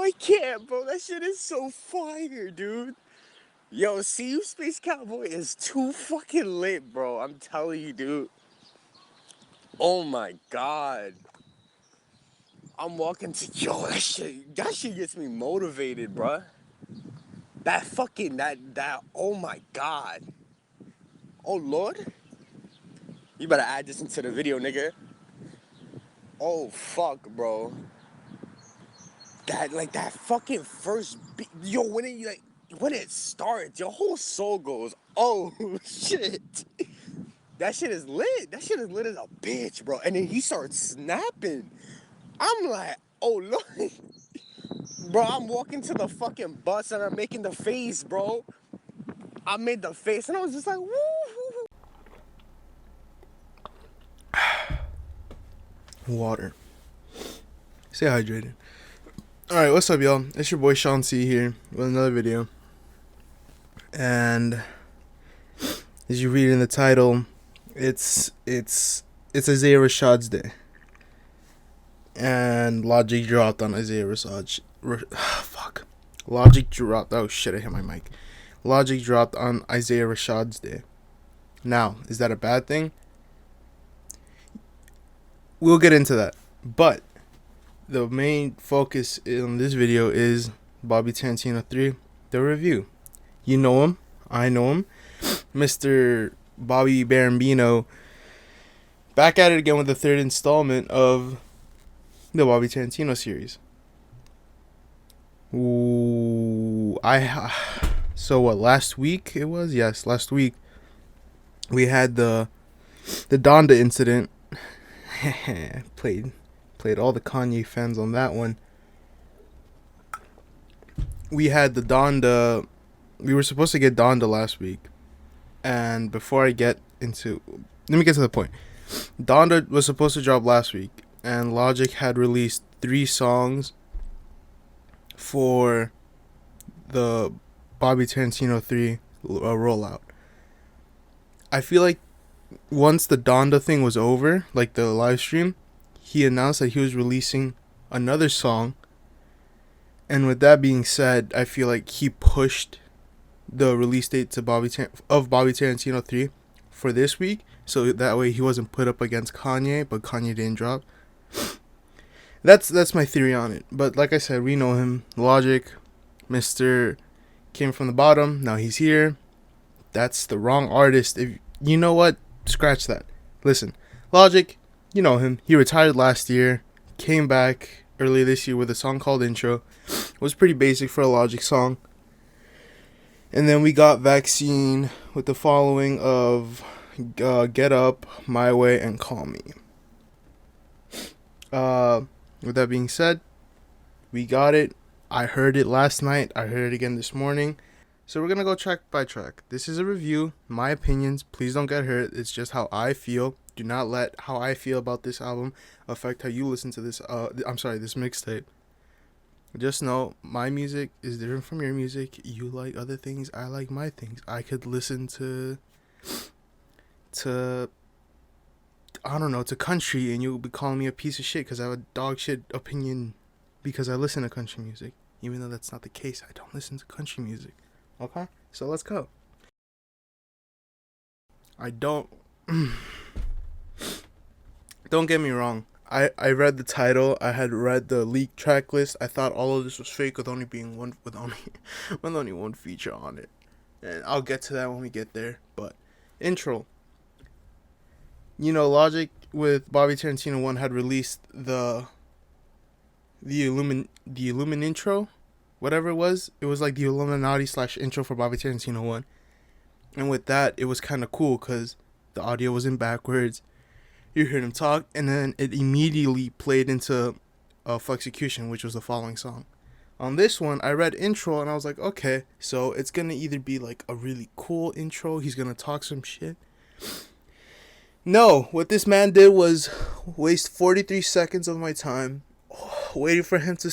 I can't, bro. That shit is so fire, dude. Yo, see You Space Cowboy is too fucking lit, bro. I'm telling you, dude. Oh my god. I'm walking to yo, that shit gets me motivated, bruh. That fucking that oh my god. Oh lord. You better add this into the video, nigga. Oh fuck, bro. That fucking first beat, yo, when it starts, your whole soul goes, oh shit. That shit is lit. That shit is lit as a bitch, bro. And then he starts snapping. I'm like, oh look. Bro, I'm walking to the fucking bus and I'm making the face, bro. I made the face and I was just like, woo. Water. Stay hydrated. Alright, what's up, y'all? It's your boy Sean C here with another video. And as you read in the title, it's Isaiah Rashad's day. And Logic dropped on Isaiah Rashad. Fuck. Logic dropped. Oh shit, I hit my mic. Logic dropped on Isaiah Rashad's day. Now, is that a bad thing? We'll get into that. But the main focus in this video is Bobby Tarantino 3, the review. You know him. I know him. Mr. Bobby Tarantino back at it again with the third installment of the Bobby Tarantino series. Ooh, so what, last week it was? Yes, last week we had the Donda incident. Played all the Kanye fans on that one. We had the Donda. We were supposed to get Donda last week. And before I get into... Let me get to the point. Donda was supposed to drop last week. And Logic had released 3 songs for the Bobby Tarantino 3 rollout. I feel like once the Donda thing was over, like the live stream, he announced that he was releasing another song. And with that being said, I feel like he pushed the release date to Bobby Tarantino 3 for this week, so that way he wasn't put up against Kanye, but Kanye didn't drop. That's my theory on it. But like I said, we know him. Logic, Mr. came from the bottom, now he's here. That's the wrong artist. If you know what, scratch that. Listen, Logic, you know him. He retired last year, came back earlier this year with a song called Intro. It was pretty basic for a Logic song. And then we got Vaccine with the following of Get Up, My Way, and Call Me. With that being said, we got it. I heard it last night. I heard it again this morning. So we're going to go track by track. This is a review. My opinions. Please don't get hurt. It's just how I feel. Do not let how I feel about this album affect how you listen to this. This mixtape. Just know my music is different from your music. You like other things. I like my things. I could listen to I don't know, to country, and you'll be calling me a piece of shit because I have a dog shit opinion because I listen to country music. Even though that's not the case, I don't listen to country music. Okay? So let's go. I don't... Don't get me wrong. I read the title. I had read the leaked track list. I thought all of this was fake with only one feature on it. And I'll get to that when we get there. But Introll. You know, Logic with Bobby Tarantino 1 had released the Illumin intro, whatever it was. It was like the Illuminati / intro for Bobby Tarantino 1. And with that, it was kind of cool because the audio was in backwards. You heard him talk, and then it immediately played into Flexecution, which was the following song. On this one, I read intro, and I was like, okay, so it's going to either be like a really cool intro, he's going to talk some shit. No, what this man did was waste 43 seconds of my time waiting for him to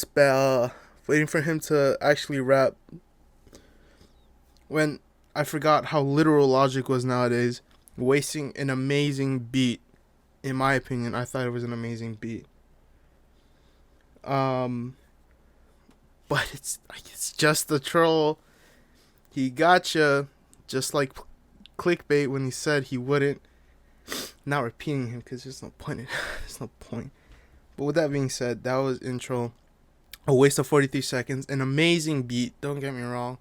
actually rap, when I forgot how literal Logic was nowadays, wasting an amazing beat. In my opinion, I thought it was an amazing beat. but it's just a troll. He gotcha, just like clickbait when he said he wouldn't. Not repeating him because there's no point. There's no point. But with that being said, that was Introll. A waste of 43 seconds. An amazing beat. Don't get me wrong.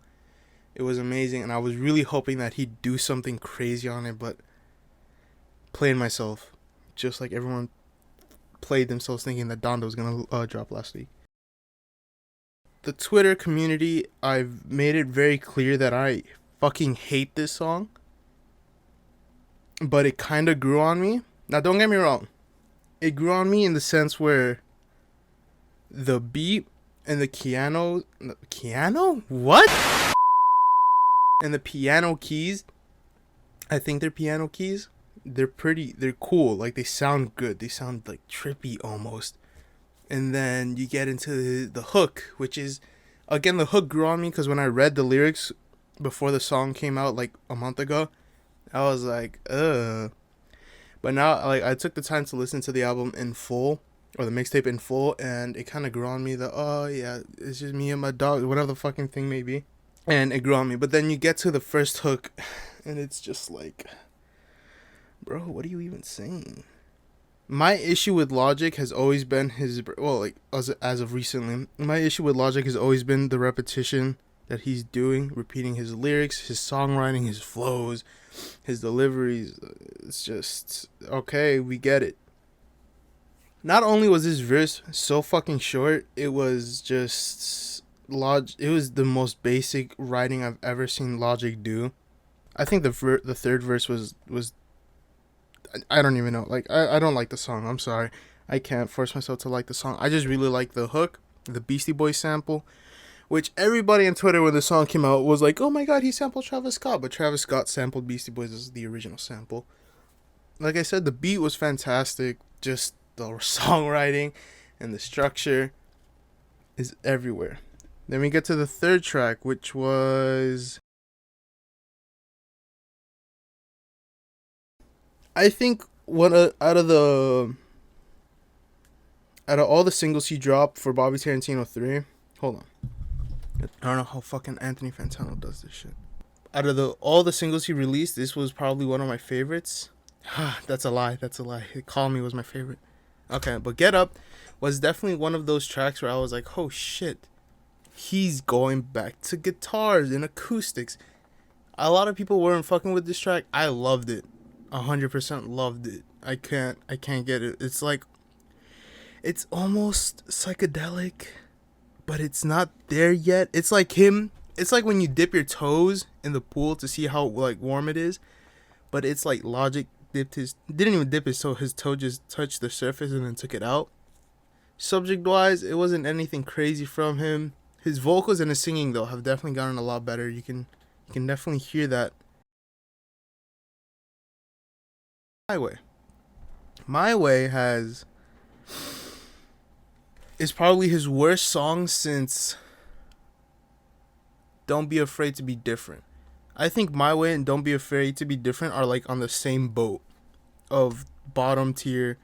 It was amazing, and I was really hoping that he'd do something crazy on it, but playing myself, just like everyone played themselves thinking that Donda was gonna drop last week. The Twitter community, I've made it very clear that I fucking hate this song, but it kind of grew on me. Now, don't get me wrong. It grew on me in the sense where the beat and the piano... What? And the piano keys, I think they're piano keys. They're cool. Like, they sound good. They sound, like, trippy almost. And then you get into the hook, which is... Again, the hook grew on me because when I read the lyrics before the song came out, like, a month ago, I was like, ugh. But now, like, I took the time to listen to the album in full, or the mixtape in full, and it kind of grew on me that, oh, yeah, it's just me and my dog, whatever the fucking thing may be. And it grew on me. But then you get to the first hook, and it's just like, bro, what are you even saying? My issue with Logic has always been his, well, like, as of recently, my issue with Logic has always been the repetition that he's doing, repeating his lyrics, his songwriting, his flows, his deliveries. It's just, okay, we get it. Not only was this verse so fucking short, it was just it was the most basic writing I've ever seen Logic do. I think the third verse was I don't even know. Like, I don't like the song. I'm sorry. I can't force myself to like the song. I just really like the hook, the Beastie Boys sample, which everybody on Twitter when the song came out was like, oh my god, he sampled Travis Scott. But Travis Scott sampled Beastie Boys as the original sample. Like I said, the beat was fantastic. Just the songwriting and the structure is everywhere. Then we get to the third track, which was... I think out of all the singles he dropped for Bobby Tarantino 3, hold on. I don't know how fucking Anthony Fantano does this shit. Out of all the singles he released, this was probably one of my favorites. That's a lie. Call Me was my favorite. Okay, but Get Up was definitely one of those tracks where I was like, oh shit. He's going back to guitars and acoustics. A lot of people weren't fucking with this track. I loved it. 100% loved it. I can't get it. It's like, it's almost psychedelic, but it's not there yet. It's like it's like when you dip your toes in the pool to see how, like, warm it is, but it's like Logic didn't even dip his toe. His toe just touched the surface and then took it out. Subject wise, it wasn't anything crazy from him. His vocals and his singing, though, have definitely gotten a lot better. You can definitely hear that. My Way is probably his worst song since Don't Be Afraid to Be Different. I think My Way and Don't Be Afraid to Be Different are like on the same boat of bottom tier,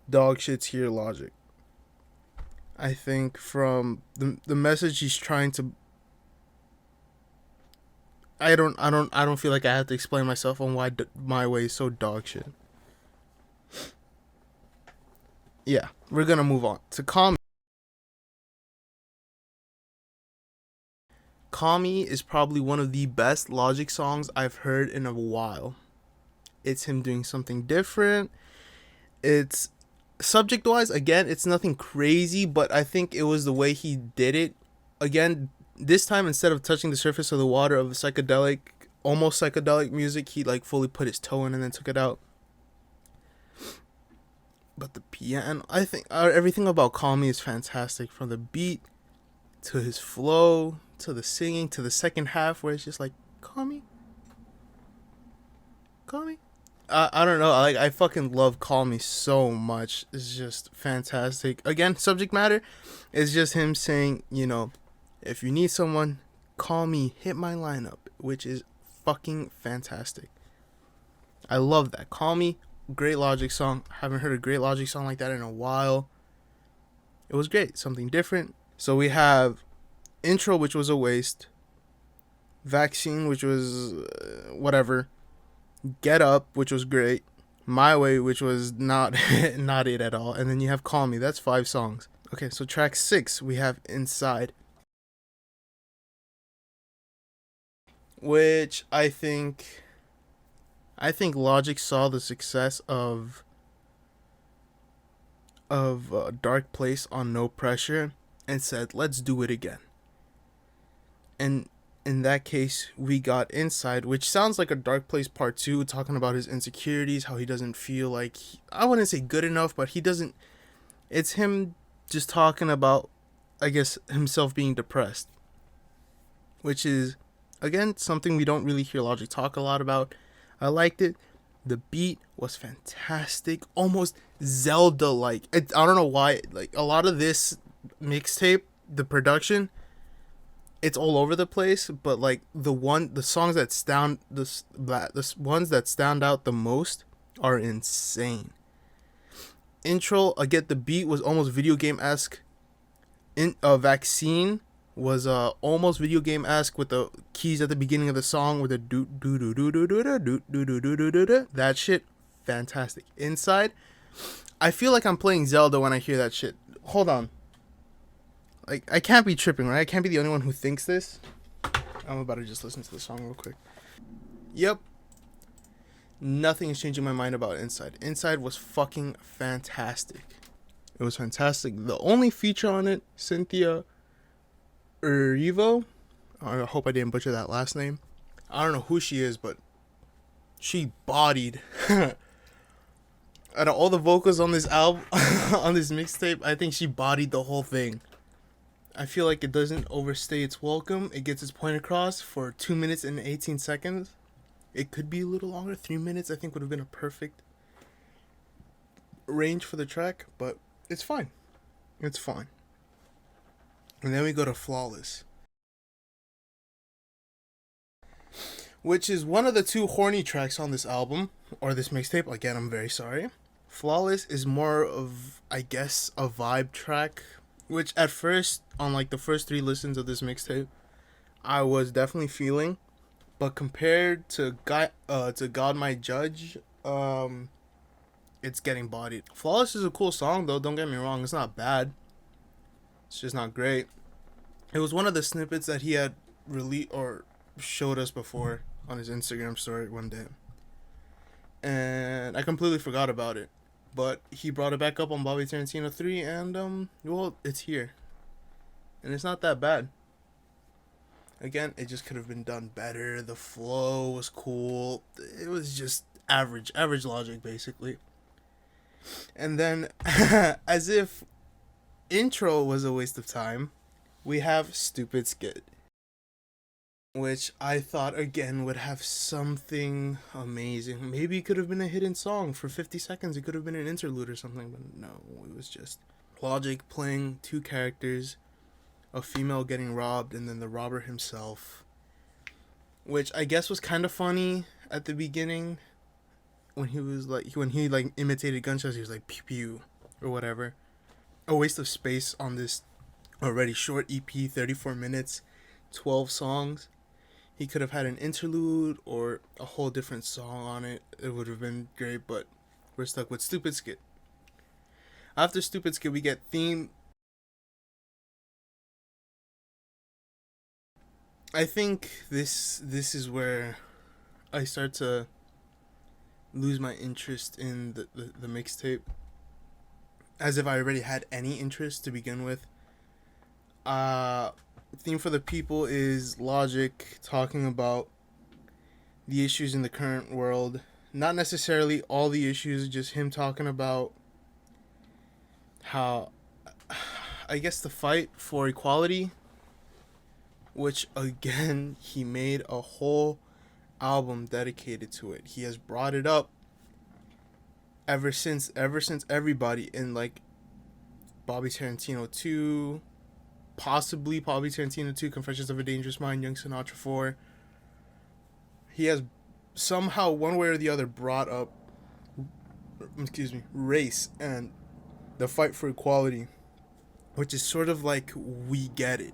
dog shit tier Logic. I think from the message he's trying to... I don't feel like I have to explain myself on why My Way is so dog shit. Yeah, we're gonna move on to Call Me. Call Me is probably one of the best Logic songs I've heard in a while. It's him doing something different. It's subject wise, again, it's nothing crazy, but I think it was the way he did it. Again, this time, instead of touching the surface of the water of psychedelic, almost psychedelic music, he like fully put his toe in and then took it out. But the piano, I think everything about Call Me is fantastic, from the beat to his flow to the singing to the second half where it's just like, call me. I don't know, like, I fucking love Call Me so much. It's just fantastic. Again, subject matter is just him saying, you know, if you need someone, call me, hit my lineup, which is fucking fantastic. I love that. Call Me, great Logic song. Haven't heard a great Logic song like that in a while. It was great, something different. So we have Intro, which was a waste. Vaccine, which was whatever. Get Up, which was great. My Way, which was not not it at all. And then you have Call Me. That's 5 songs. Okay, so track 6, we have Inside, which I think Logic saw the success of Dark Place on No Pressure and said, "Let's do it again." And in that case, we got Inside, which sounds like a Dark Place Part 2, talking about his insecurities, how he doesn't feel like, I wouldn't say good enough, but he doesn't, it's him just talking about, I guess, himself being depressed, which is, again, something we don't really hear Logic talk a lot about. I liked it. The beat was fantastic, almost Zelda-like. I don't know why, like, a lot of this mixtape, the production, it's all over the place, but like the songs that the ones that stand out the most are insane. Intro, again, the beat was almost video game esque. In Vaccine was almost video game esque with the keys at the beginning of the song with the do do do do do do do do do do do do. That shit, fantastic. Inside, I feel like I'm playing Zelda when I hear that shit. Hold on. Like, I can't be tripping, right? I can't be the only one who thinks this. I'm about to just listen to the song real quick. Yep. Nothing is changing my mind about Inside. Inside was fucking fantastic. It was fantastic. The only feature on it, Cynthia Erivo. I hope I didn't butcher that last name. I don't know who she is, but she bodied. Out of all the vocals on this album, on this mixtape, I think she bodied the whole thing. I feel like it doesn't overstay its welcome. It gets its point across for 2 minutes and 18 seconds. It could be a little longer. 3 minutes, I think, would have been a perfect range for the track, but it's fine. It's fine. And then we go to Flawless, which is one of the 2 horny tracks on this album, or this mixtape. Again, I'm very sorry. Flawless is more of, I guess, a vibe track, which at first, on like the first 3 listens of this mixtape, I was definitely feeling, but compared to God My Judge, it's getting bodied. Flawless is a cool song though. Don't get me wrong, it's not bad. It's just not great. It was one of the snippets that he had released or showed us before on his Instagram story one day, and I completely forgot about it. But he brought it back up on Bobby Tarantino 3, and well, it's here. And it's not that bad. Again, it just could have been done better. The flow was cool. It was just average Logic, basically. And then, as if Intro was a waste of time, we have Stupid Skit, which I thought again would have something amazing. Maybe it could have been a hidden song for 50 seconds. It could have been an interlude or something, but no, it was just Logic playing 2 characters, a female getting robbed, and then the robber himself, which I guess was kind of funny at the beginning when he imitated gunshots. He was like pew pew or whatever. A waste of space on this already short EP, 34 minutes, 12 songs. He could have had an interlude or a whole different song on it. It would have been great, but we're stuck with Stupid Skit. After Stupid Skit, we get Theme. I think this is where I start to lose my interest in the mixtape. As if I already had any interest to begin with. Theme for the People is Logic talking about the issues in the current world. Not necessarily all the issues, just him talking about how, I guess, the fight for equality, which again, he made a whole album dedicated to it. He has brought it up ever since everybody in like Bobby Tarantino 2, possibly Bobby Tarantino 2, Confessions of a Dangerous Mind, Young Sinatra 4. He has somehow, one way or the other, brought up, race and the fight for equality, which is sort of like We Get It.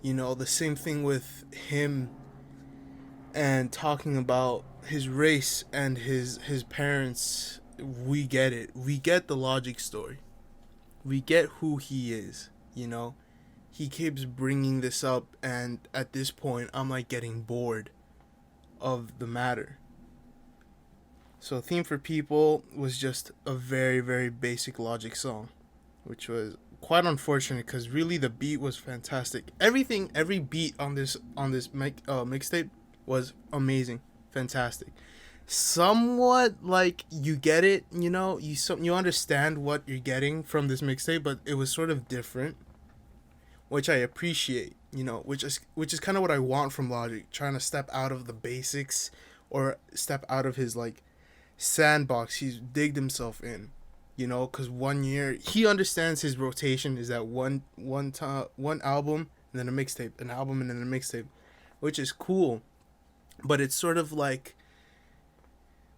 You know, the same thing with him and talking about his race and his parents. We get it. We get the Logic story. We get who he is, you know. He keeps bringing this up, and at this point I'm like getting bored of the matter. So Theme for People was just a very very basic Logic song, which was quite unfortunate because really the beat was fantastic. Every beat on this mixtape was amazing, fantastic. Somewhat like you get it, you know, you understand what you're getting from this mixtape, but it was sort of different, which I appreciate. You know, which is kind of what I want from Logic, trying to step out of the basics or step out of his like sandbox he's digged himself in. You know, because one year he understands his rotation is that one album and then a mixtape, an album and then a mixtape, which is cool, but it's sort of like,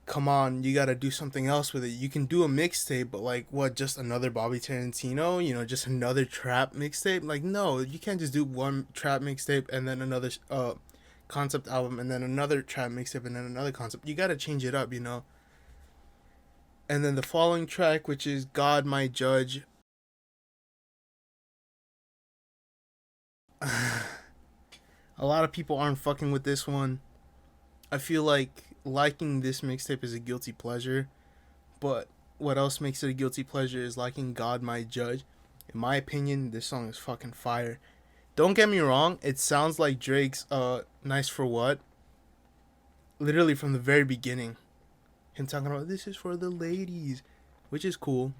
come on, you gotta do something else with it. You can do a mixtape, but like what, just another Bobby Tarantino, you know, just another trap mixtape? Like, no, you can't just do one trap mixtape and then another concept album and then another trap mixtape and then another concept. You gotta change it up, you know. And then the following track, which is God My Judge. A lot of people aren't fucking with this one. I feel like liking this mixtape is a guilty pleasure, but what else makes it a guilty pleasure is liking God My Judge. In my opinion, this song is fucking fire. Don't get me wrong, it sounds like Drake's Nice for What. Literally from the very beginning. Him talking about this is for the ladies, which is cool.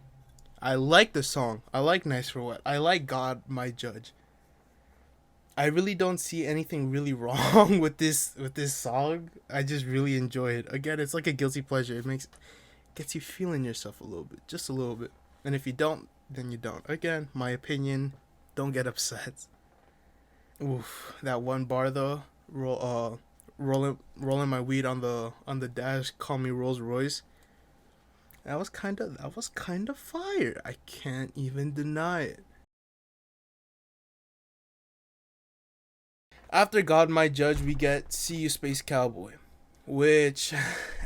I like the song. I like Nice for What. I like God My Judge. I really don't see anything really wrong with this song. I just really enjoy it. Again, it's like a guilty pleasure. It gets you feeling yourself a little bit, just a little bit. And if you don't, then you don't. Again, my opinion. Don't get upset. Oof, that one bar though. Rolling my weed on the dash. Call me Rolls Royce. That was kind of fire. I can't even deny it. After God My Judge, we get See You Space Cowboy, which,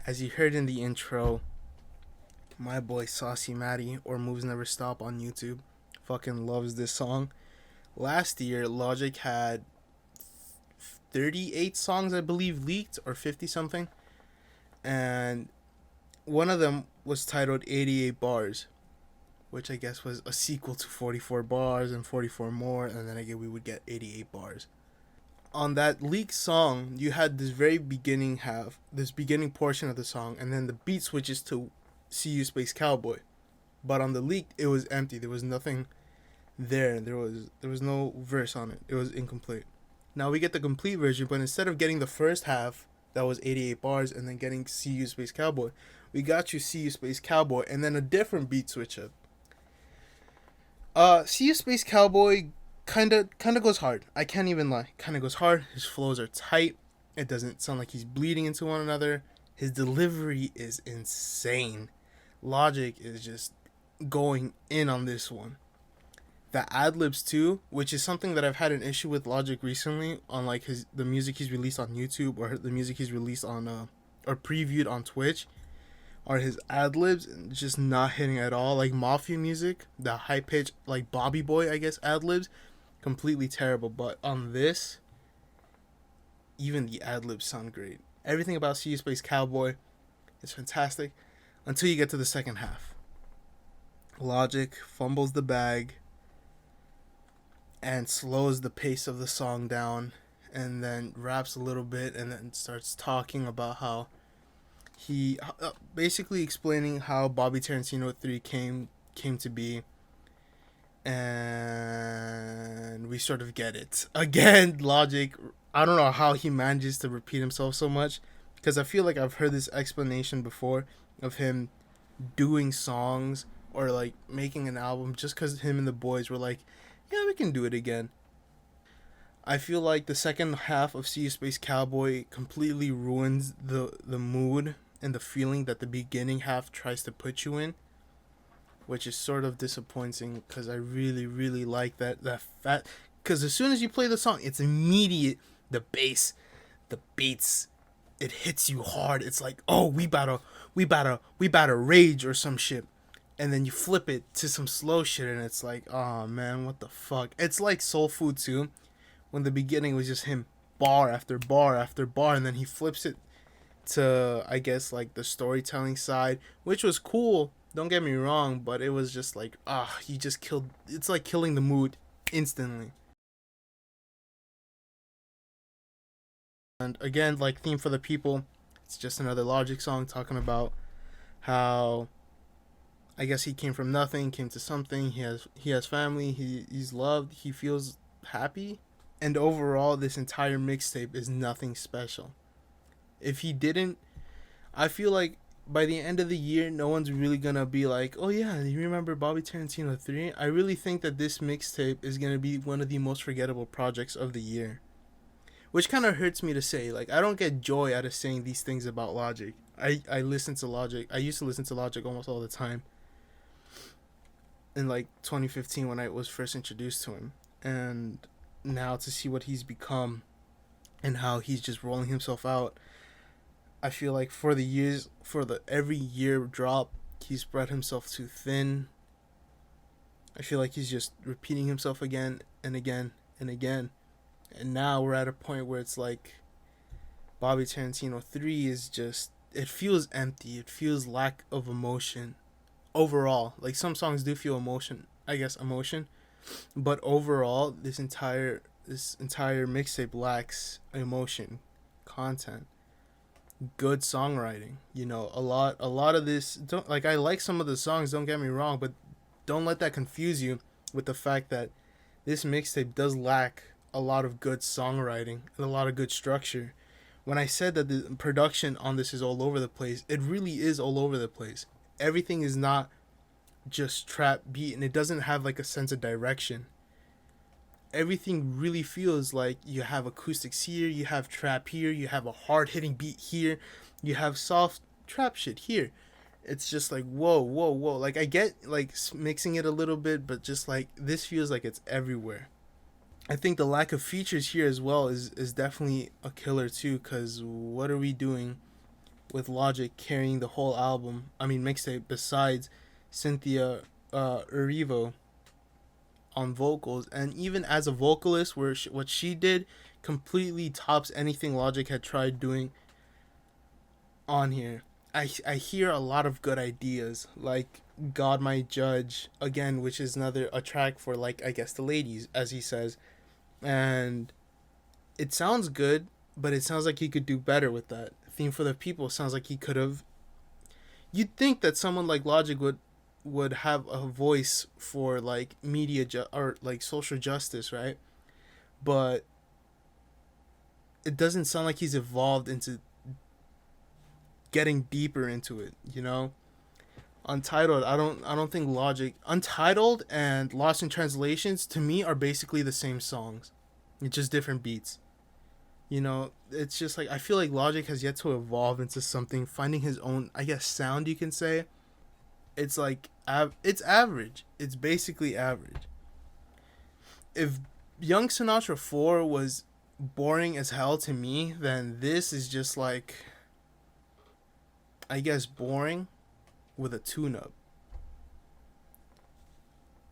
as you heard in the intro, my boy Saucy Matty or Moves Never Stop on YouTube fucking loves this song. Last year, Logic had 38 songs, I believe, leaked, or 50 something, and one of them was titled 88 Bars, which I guess was a sequel to 44 Bars and 44 More, and then again we would get 88 Bars. On that leaked song, you had this beginning portion of the song, and then the beat switches to See You Space Cowboy. But on the leaked, it was empty. There was nothing there. There was no verse on it. It was incomplete. Now we get the complete version, but instead of getting the first half, that was 88 bars, and then getting See You Space Cowboy, we got you See You Space Cowboy, and then a different beat switch up. See You Space Cowboy kind of goes hard. I can't even lie. Kind of goes hard. His flows are tight. It doesn't sound like he's bleeding into one another. His delivery is insane. Logic is just going in on this one. The ad libs too, which is something that I've had an issue with Logic recently on like the music he's released on YouTube or the music he's released on or previewed on Twitch, are his ad libs just not hitting at all. Like Mafia music, the high pitch like Bobby Boy, I guess, ad libs, completely terrible. But on this, even the ad libs sound great. Everything about See You Space Cowboy is fantastic until you get to the second half. Logic fumbles the bag and slows the pace of the song down, and then raps a little bit, and then starts talking about how he basically explaining how Bobby Tarantino 3 came to be, and we sort of get it. Again, Logic, I don't know how he manages to repeat himself so much, because I feel like I've heard this explanation before of him doing songs or like making an album just because him and the boys were like, yeah, we can do it again. I feel like the second half of See You Space Cowboy completely ruins the mood and the feeling that the beginning half tries to put you in, which is sort of disappointing because I really really like that fat. because as soon as you play the song, it's immediate. The bass, the beats, it hits you hard. It's like, oh, we about to rage or some shit. And then you flip it to some slow shit, and it's like, oh man, what the fuck? It's like Soul Food too, when the beginning was just him bar after bar after bar, and then he flips it to, I guess, like the storytelling side, which was cool. Don't get me wrong, but it was just like, he just killed. It's like killing the mood instantly. And again, like Theme for the People, it's just another Logic song talking about how, I guess, he came from nothing, came to something. He has family. He's loved. He feels happy. And overall, this entire mixtape is nothing special. If he didn't, I feel like by the end of the year, no one's really gonna be like, "Oh yeah, you remember Bobby Tarantino 3?" I really think that this mixtape is gonna be one of the most forgettable projects of the year, which kind of hurts me to say. Like, I don't get joy out of saying these things about Logic. I listen to Logic. I used to listen to Logic almost all the time in like 2015 when I was first introduced to him, and now to see what he's become and how he's just rolling himself out. I feel like for the years, for the every year drop, he's spread himself too thin. I feel like he's just repeating himself again and again and again. And now we're at a point where it's like Bobby Tarantino 3 is just, it feels empty. It feels lack of emotion overall. Like, some songs do feel emotion, I guess, emotion, but overall this entire mixtape lacks emotion, content, good songwriting. A lot of this, don't, like, I like some of the songs, don't get me wrong, but don't let that confuse you with the fact that this mixtape does lack a lot of good songwriting and a lot of good structure. When I said that the production on this is all over the place, it really is all over the place. Everything is not just trap beat, and it doesn't have like a sense of direction. Everything really feels like you have acoustics here, you have trap here, you have a hard hitting beat here, you have soft trap shit here. It's just like, whoa, whoa, whoa. Like, I get like mixing it a little bit, but just like this feels like it's everywhere. I think the lack of features here as well is definitely a killer too, because what are we doing with Logic carrying the whole album? I mean, mixtape, besides Cynthia Erivo on vocals, and even as a vocalist, what she did completely tops anything Logic had tried doing on here. I hear a lot of good ideas, like God My Judge, again, which is another a track for, like, I guess the ladies, as he says, and it sounds good, but it sounds like he could do better with that. Theme for the People sounds like he could have. You'd think that someone like Logic would have a voice for like or like social justice, right? But it doesn't sound like he's evolved into getting deeper into it, you know? Untitled, I don't think Logic, Untitled and Lost in Translations, to me, are basically the same songs. It's just different beats. It's just like, I feel like Logic has yet to evolve into something, finding his own, I guess, sound, you can say. It's like, it's average. It's basically average. If Young Sinatra 4 was boring as hell to me, then this is just like, I guess, boring with a tune-up.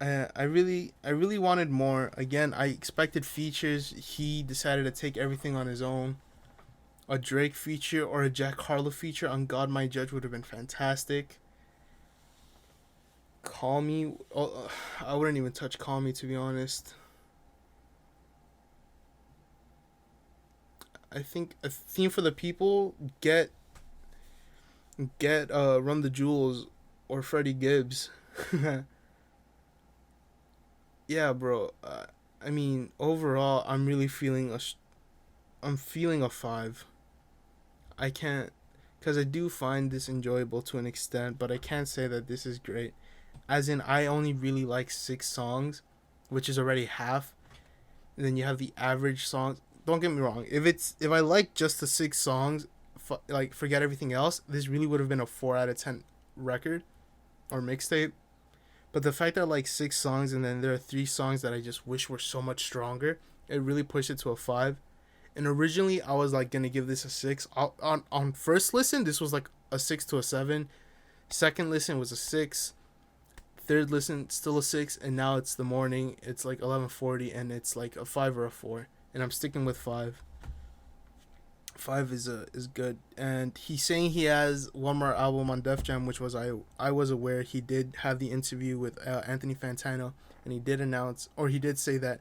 I really wanted more. Again, I expected features. He decided to take everything on his own. A Drake feature or a Jack Harlow feature on God My Judge would have been fantastic. Call Me, oh, I wouldn't even touch Call Me, to be honest. I think a Theme for the People, get Run the Jewels or Freddie Gibbs. Yeah, bro. I mean, overall, I'm feeling a 5. I can't, because I do find this enjoyable to an extent, but I can't say that this is great. As in, I only really like 6 songs, which is already half. And then you have the average songs. Don't get me wrong. If I like just the 6 songs, like, forget everything else, this really would have been a 4 out of 10 record or mixtape. But the fact that like 6 songs and then there are 3 songs that I just wish were so much stronger, it really pushed it to a 5. And originally I was like gonna give this a 6. On first listen, this was like a 6 to a 7. Second listen was a 6. Third listen still a 6, and now it's the morning. It's like 11:40, and it's like a 5 or a 4. And I'm sticking with 5. 5 is good, and he's saying he has one more album on Def Jam, which was I was aware. He did have the interview with Anthony Fantano, and he did announce, or he did say that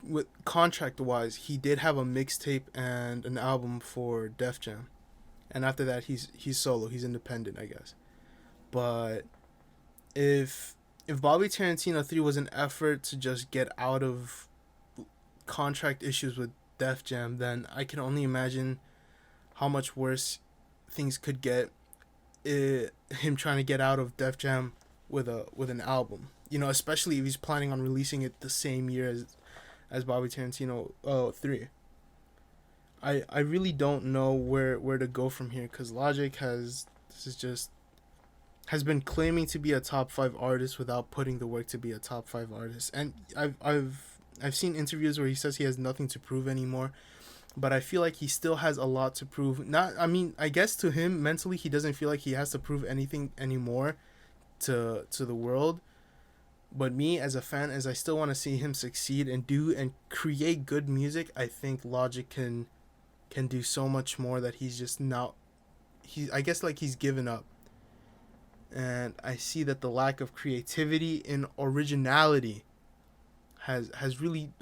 with contract wise, he did have a mixtape and an album for Def Jam, and after that he's solo, he's independent, I guess. But if Bobby Tarantino 3 was an effort to just get out of contract issues with Def Jam, then I can only imagine how much worse things could get. Him trying to get out of Def Jam with an album, especially if he's planning on releasing it the same year as Bobby Tarantino 3. I really don't know where to go from here, because Logic has been claiming to be a top 5 artist without putting the work to be a top 5 artist. And I've seen interviews where he says he has nothing to prove anymore, but I feel like he still has a lot to prove. I guess to him mentally he doesn't feel like he has to prove anything anymore to the world. But me as a fan, as I still want to see him succeed and do and create good music, I think Logic can do so much more that he's just not. I guess like he's given up. And I see that the lack of creativity and originality has really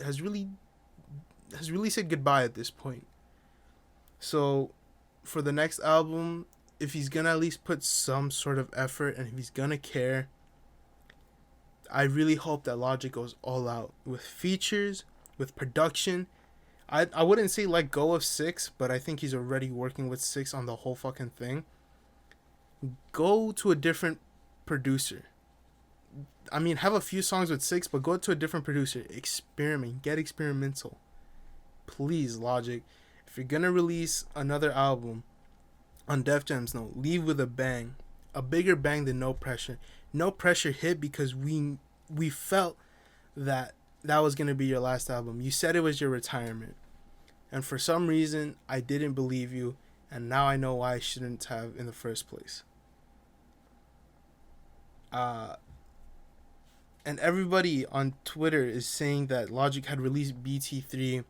said goodbye at this point. So for the next album, if he's gonna at least put some sort of effort and if he's gonna care, I really hope that Logic goes all out with features, with production. I wouldn't say let go of 6, but I think he's already working with 6 on the whole fucking thing. Go to a different producer. Have a few songs with 6, but go to a different producer. Experiment. Get experimental. Please, Logic. If you're gonna release another album on Def Jam's note, leave with a bang. A bigger bang than No Pressure. No Pressure hit because we felt that was gonna be your last album. You said it was your retirement. And for some reason, I didn't believe you, and now I know why I shouldn't have in the first place. And everybody on Twitter is saying that Logic had released BT3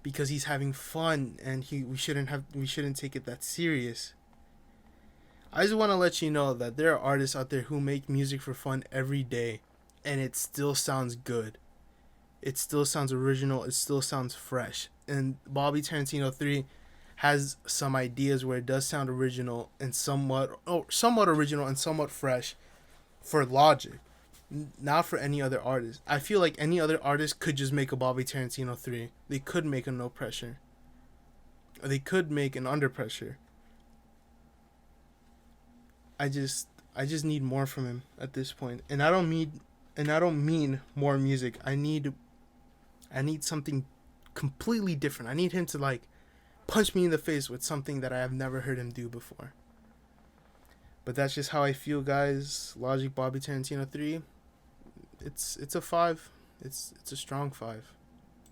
because he's having fun and we shouldn't take it that serious. I just want to let you know that there are artists out there who make music for fun every day, and it still sounds good. It still sounds original. It still sounds fresh. And Bobby Tarantino 3 has some ideas where it does sound original and somewhat original and somewhat fresh for Logic, not for any other artist. I feel like any other artist could just make a Bobby Tarantino 3. They could make a No Pressure. Or they could make an Under Pressure. I just need more from him at this point. And I don't mean more music. I need something completely different. I need him to like punch me in the face with something that I have never heard him do before. But that's just how I feel, guys. Logic Bobby Tarantino 3. It's a 5. It's a strong 5.